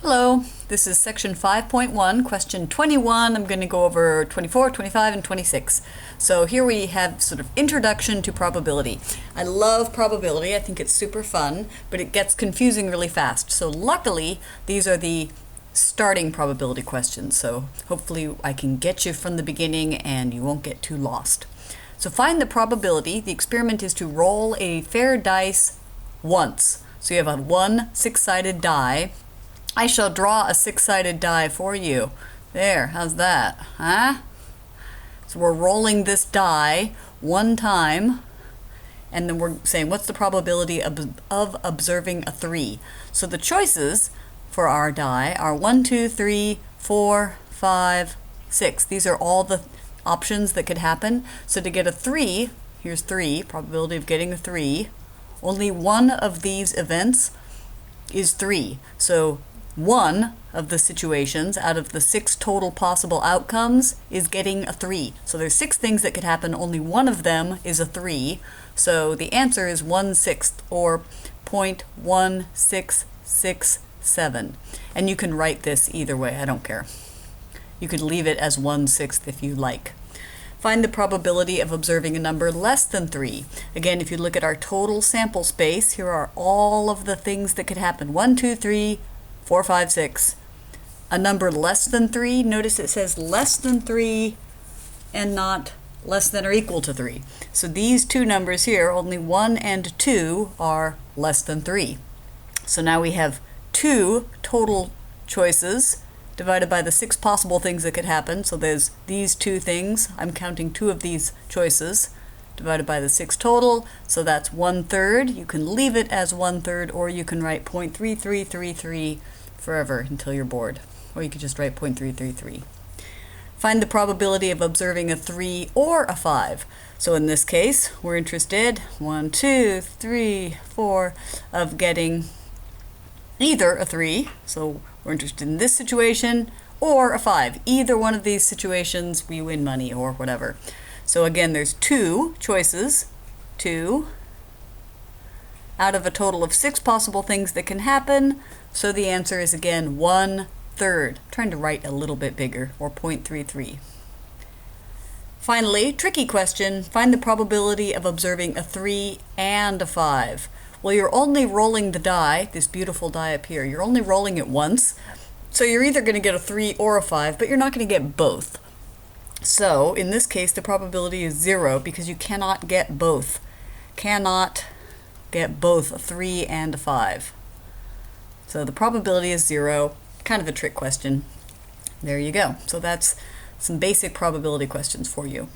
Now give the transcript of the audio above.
Hello, this is section 5.1, question 21. I'm going to go over 24, 25, and 26. So here we have sort of introduction to probability. I love probability. I think it's super fun, but it gets confusing really fast. So luckily, these are the starting probability questions. So hopefully I can get you from the beginning and you won't get too lost. So find the probability. The experiment is to roll a fair dice once. So you have a six-sided die. I shall draw a six-sided die for you. There, how's that? Huh? So we're rolling this die one time, and then we're saying, what's the probability of observing a 3? So the choices for our die are 1, 2, 3, 4, 5, 6. These are all the options that could happen. So to get a 3, here's 3, probability of getting a 3. Only one of these events is 3. So one of the situations out of the 6 total possible outcomes is getting a 3. So there's 6 things that could happen, only one of them is a 3. So the answer is 1/6 or 0.1667. And you can write this either way, I don't care. You could leave it as 1/6 if you like. Find the probability of observing a number less than 3. Again, if you look at our total sample space, here are all of the things that could happen. 1, 2, 3, 4, 5, 6. A number less than 3, notice it says less than 3 and not less than or equal to 3. So these two numbers here, only 1 and 2, are less than 3. So now we have 2 total choices divided by the 6 possible things that could happen. So there's these 2 things. I'm counting 2 of these choices divided by the 6 total. So that's 1/3. You can leave it as 1/3, or you can write 0.3333 forever until you're bored. Or you could just write 0.333. Find the probability of observing a 3 or a 5. So in this case, we're interested, 1, 2, 3, 4, of getting either a 3. So we're interested in this situation, or a 5. Either one of these situations, we win money or whatever. So again, there's 2 choices, 2, out of a total of 6 possible things that can happen. So the answer is again 1/3. I'm trying to write a little bit bigger, or 0.33. Finally, tricky question, find the probability of observing a 3 and a 5. Well, you're only rolling the die, this beautiful die up here, you're only rolling it once. So you're either going to get a 3 or a 5, but you're not going to get both. So in this case, the probability is 0 because you cannot get both. Cannot get both a 3 and a 5. So the probability is 0. Kind of a trick question. There you go. So that's some basic probability questions for you.